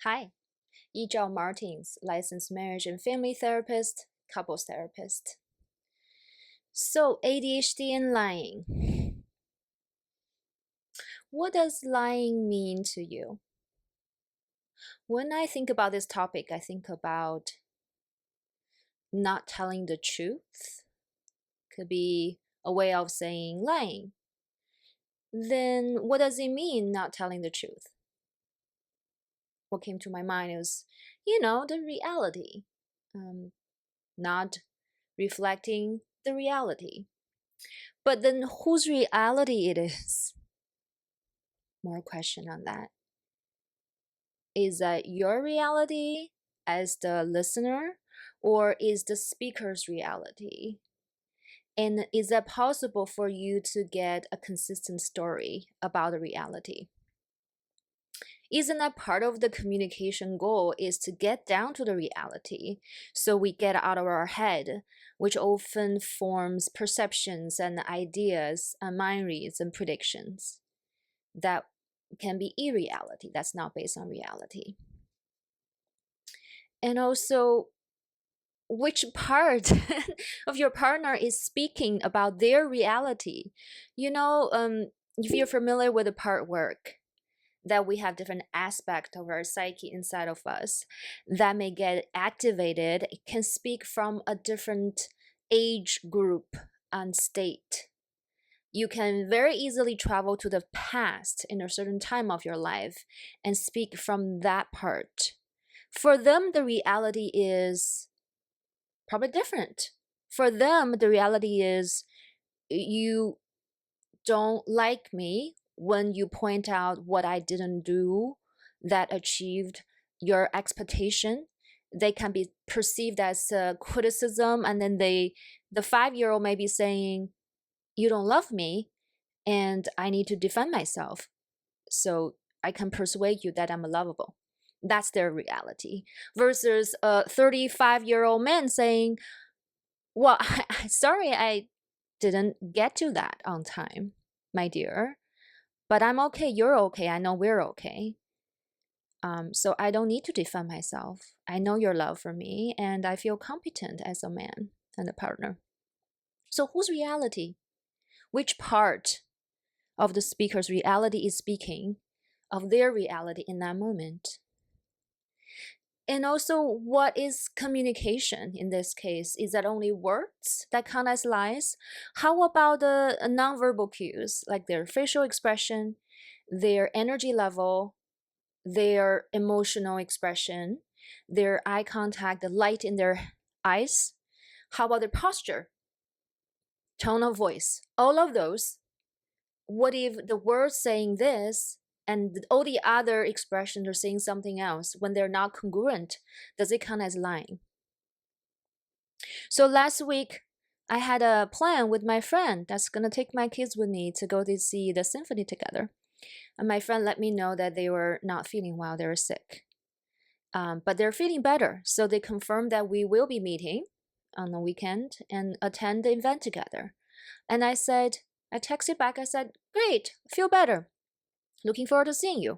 Hi, Yizhao Martins, licensed marriage and family therapist, couples therapist. So, ADHD and lying. What does lying mean to you? When I think about this topic, I think about not telling the truth. Could be a way of saying lying. Then, what does it mean not telling the truth? What came to my mind is, the reality. Not reflecting the reality. But then whose reality it is? More question on that. Is that your reality as the listener, or is the speaker's reality? And is that possible for you to get a consistent story about the reality? Isn't that part of the communication goal is to get down to the reality so we get out of our head, which often forms perceptions and ideas and mind reads and predictions that can be irreality, that's not based on reality. And also, which part of your partner is speaking about their reality? If you're familiar with the part work, that we have different aspects of our psyche inside of us that may get activated, it can speak from a different age group and state. You can very easily travel to the past in a certain time of your life and speak from that part. For them, the reality is probably different. For them, the reality is you don't like me when you point out what I didn't do that achieved your expectation. They can be perceived as criticism, and then the 5-year-old may be saying, you don't love me and I need to defend myself so I can persuade you that I'm lovable. That's their reality. Versus a 35-year-old man saying, well, sorry, I didn't get to that on time, my dear. But I'm okay, you're okay, I know we're okay. So I don't need to defend myself. I know your love for me, and I feel competent as a man and a partner. So whose reality? Which part of the speaker's reality is speaking of their reality in that moment? And also, what is communication in this case? Is that only words that count as lies? How about the nonverbal cues, like their facial expression, their energy level, their emotional expression, their eye contact, the light in their eyes? How about their posture, tone of voice? All of those. What if the words saying this and all the other expressions are saying something else when they're not congruent? Does it count as lying? So last week, I had a plan with my friend that's going to take my kids with me to go to see the symphony together. And my friend let me know that they were not feeling well, they were sick. But they're feeling better. So they confirmed that we will be meeting on the weekend and attend the event together. And I texted back, I said, great, feel better. Looking forward to seeing you.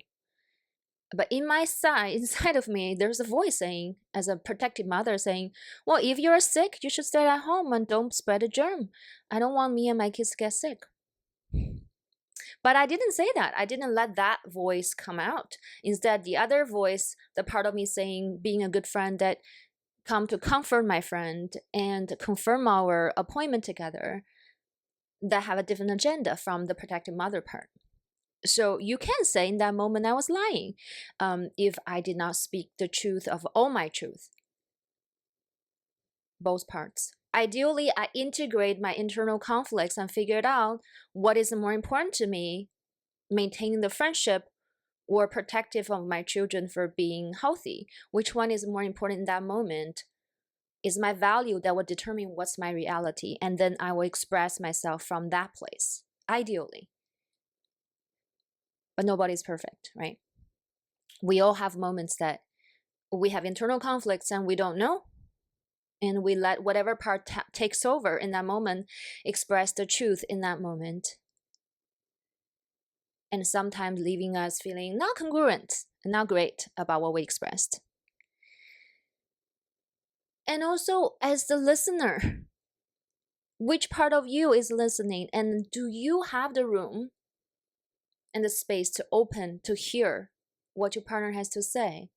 But inside of me, there's a voice saying, as a protective mother, saying, well, if you're sick, you should stay at home and don't spread a germ. I don't want me and my kids to get sick. But I didn't say that. I didn't let that voice come out. Instead, the other voice, the part of me saying, being a good friend, that come to comfort my friend and confirm our appointment together, that have a different agenda from the protective mother part. So you can say in that moment I was lying if I did not speak the truth of all my truth. Both parts. Ideally, I integrate my internal conflicts and figured out what is more important to me, maintaining the friendship or protective of my children for being healthy. Which one is more important in that moment is my value that will determine what's my reality, and then I will express myself from that place, ideally. But nobody's perfect, right? We all have moments that we have internal conflicts and we don't know. And we let whatever part takes over in that moment express the truth in that moment. And sometimes leaving us feeling not congruent and not great about what we expressed. And also, as the listener, which part of you is listening, and do you have the room and the space to open to hear what your partner has to say?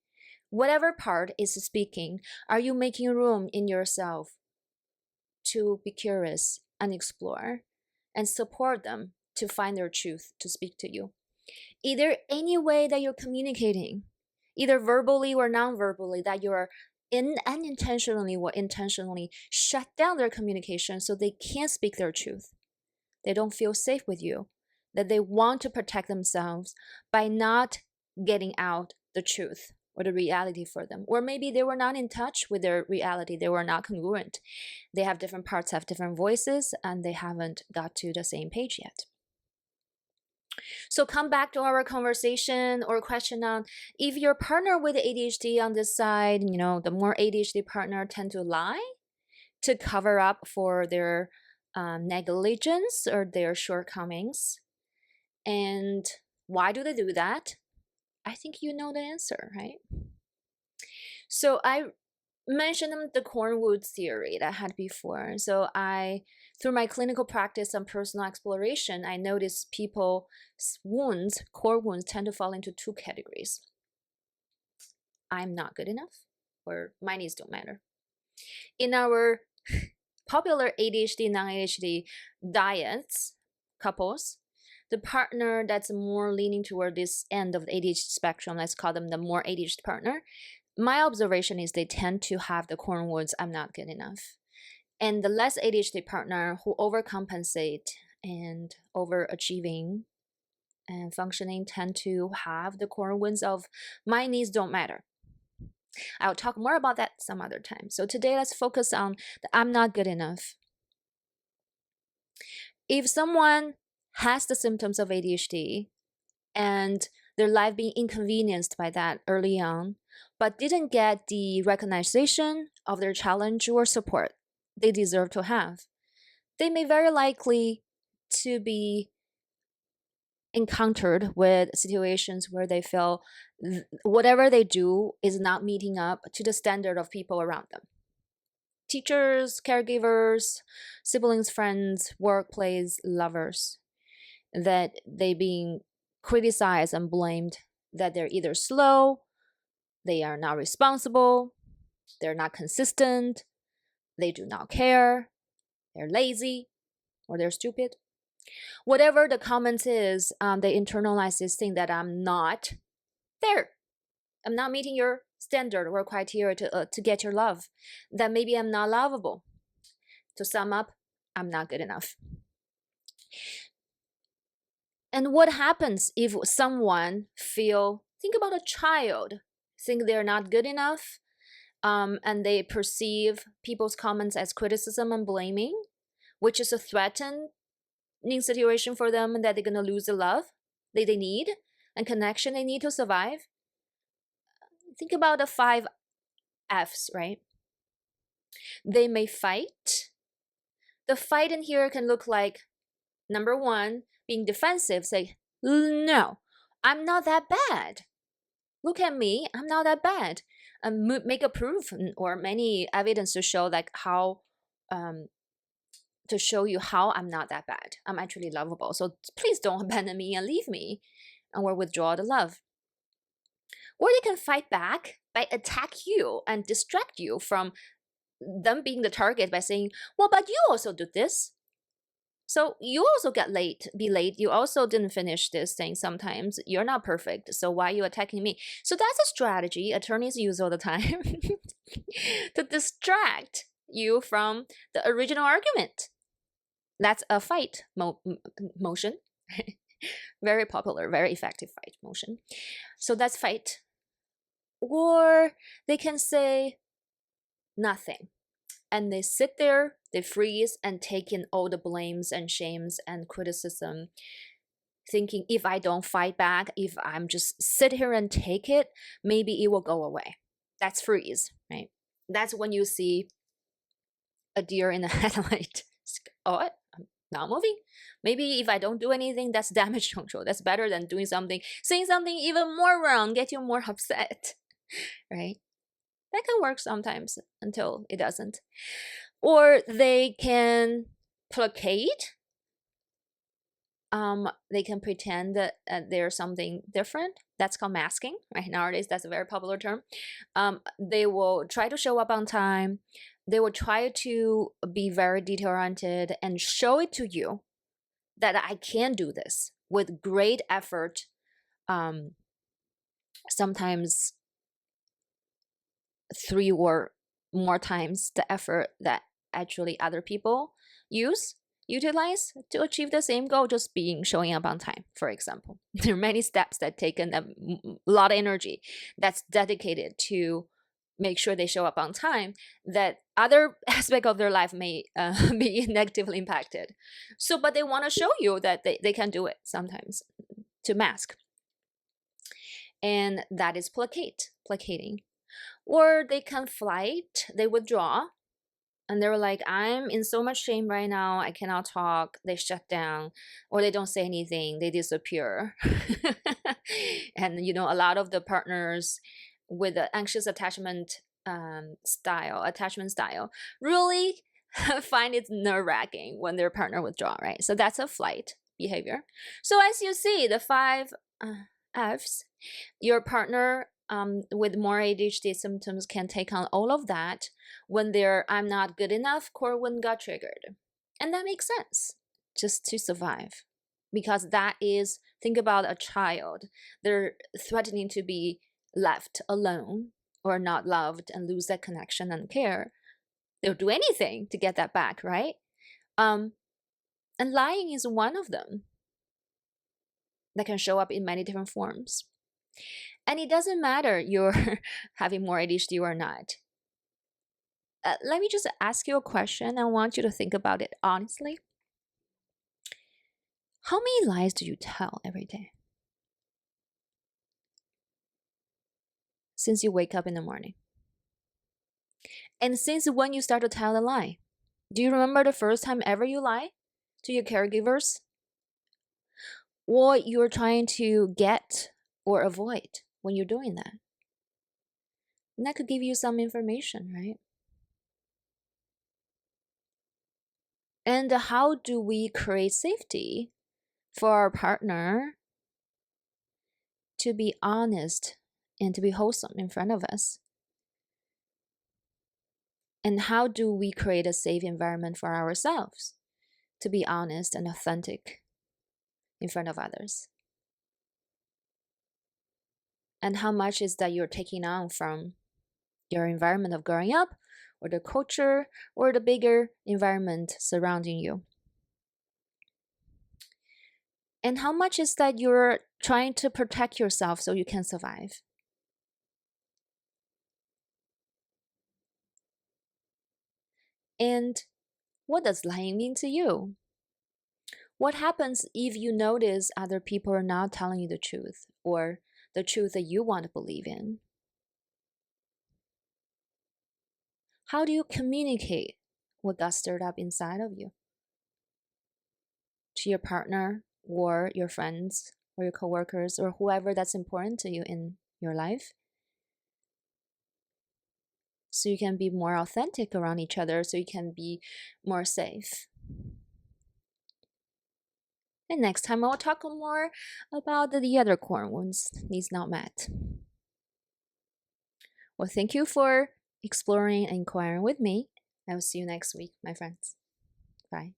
Whatever part is speaking, are you making room in yourself to be curious and explore and support them to find their truth to speak to you? Either any way that you're communicating, either verbally or non-verbally, that you're unintentionally or intentionally shut down their communication so they can't speak their truth. They don't feel safe with you, that they want to protect themselves by not getting out the truth or the reality for them. Or maybe they were not in touch with their reality. They were not congruent. They have different parts, have different voices, and they haven't got to the same page yet. So come back to our conversation or question on if your partner with ADHD on this side, the more ADHD partner tend to lie to cover up for their negligence or their shortcomings. And why do they do that? I think you know the answer, right? So I mentioned the Cornwood theory that I had before. So through my clinical practice and personal exploration, I noticed people's wounds, core wounds, tend to fall into two categories. I'm not good enough, or my needs don't matter. In our popular ADHD, non-ADHD diets, couples, the partner that's more leaning toward this end of the ADHD spectrum, let's call them the more ADHD partner, my observation is they tend to have the core wounds, I'm not good enough. And the less ADHD partner who overcompensate and overachieving and functioning tend to have the core wounds of my needs don't matter. I'll talk more about that some other time. So today let's focus on the I'm not good enough. If someone has the symptoms of ADHD and their life being inconvenienced by that early on, but didn't get the recognition of their challenge or support they deserve to have, they may very likely to be encountered with situations where they feel whatever they do is not meeting up to the standard of people around them. Teachers, caregivers, siblings, friends, workplace, lovers, that they being criticized and blamed that they're either slow, they are not responsible, they're not consistent, they do not care, they're lazy, or they're stupid. Whatever the comments is, they internalize this thing that I'm not there. I'm not meeting your standard or criteria to get your love. That maybe I'm not lovable. To sum up, I'm not good enough. And what happens if someone think about a child, think they're not good enough, and they perceive people's comments as criticism and blaming, which is a threatening situation for them, that they're going to lose the love they need and connection they need to survive. Think about the 5 F's, right? They may fight. The fight in here can look like, number 1, being defensive, say, no, I'm not that bad. Look at me, I'm not that bad. And make a proof or many evidence to show how to show you how I'm not that bad. I'm actually lovable. So please don't abandon me and leave me or withdraw the love. Or they can fight back by attack you and distract you from them being the target by saying, well, but you also do this. So you also be late. You also didn't finish this thing sometimes. You're not perfect. So why are you attacking me? So that's a strategy attorneys use all the time to distract you from the original argument. That's a fight motion. Very popular, very effective fight motion. So that's fight. Or they can say nothing. And they sit there, they freeze and take in all the blames and shames and criticism, thinking if I don't fight back, if I'm just sit here and take it, maybe it will go away. That's freeze, right? That's when you see a deer in the headlight. Oh, not moving. Maybe if I don't do anything, that's damage control. That's better than doing something, saying something even more wrong, get you more upset, right? That can work sometimes until it doesn't. Or they can placate. They can pretend that there's something different. That's called masking, right? Nowadays, that's a very popular term. They will try to show up on time. They will try to be very detail oriented and show it to you that I can do this with great effort. Sometimes 3 or more times the effort that actually other people utilize to achieve the same goal, just being showing up on time, for example. There are many steps that take a lot of energy that's dedicated to make sure they show up on time, that other aspect of their life may be negatively impacted. So, but they want to show you that they can do it sometimes to mask. And that is placating. Or they can flight, they withdraw, and they're like, I'm in so much shame right now, I cannot talk. They shut down, or they don't say anything, they disappear. And a lot of the partners with the anxious attachment style really find it nerve-wracking when their partner withdraw, right? So that's a flight behavior. So as you see, the 5 F's, your partner with more ADHD symptoms can take on all of that when their I'm not good enough core wound got triggered. And that makes sense, just to survive. Because that is, think about a child. They're threatening to be left alone or not loved and lose that connection and care. They'll do anything to get that back, right? And lying is one of them that can show up in many different forms. And it doesn't matter you're having more ADHD or not. Let me just ask you a question. I want you to think about it honestly. How many lies do you tell every day? Since you wake up in the morning. And since when you start to tell a lie? Do you remember the first time ever you lie to your caregivers? What you're trying to get or avoid when you're doing that? And that could give you some information, right? And how do we create safety for our partner to be honest and to be wholesome in front of us? And how do we create a safe environment for ourselves to be honest and authentic in front of others? And how much is that you're taking on from your environment of growing up, or the culture, or the bigger environment surrounding you? And how much is that you're trying to protect yourself so you can survive? And what does lying mean to you? What happens if you notice other people are not telling you the truth, or the truth that you want to believe in? How do you communicate what got stirred up inside of you to your partner or your friends or your coworkers or whoever that's important to you in your life, so you can be more authentic around each other, so you can be more safe? And next time I will talk more about the other core wounds needs not met. Well, thank you for exploring and inquiring with me. I will see you next week, my friends. Bye.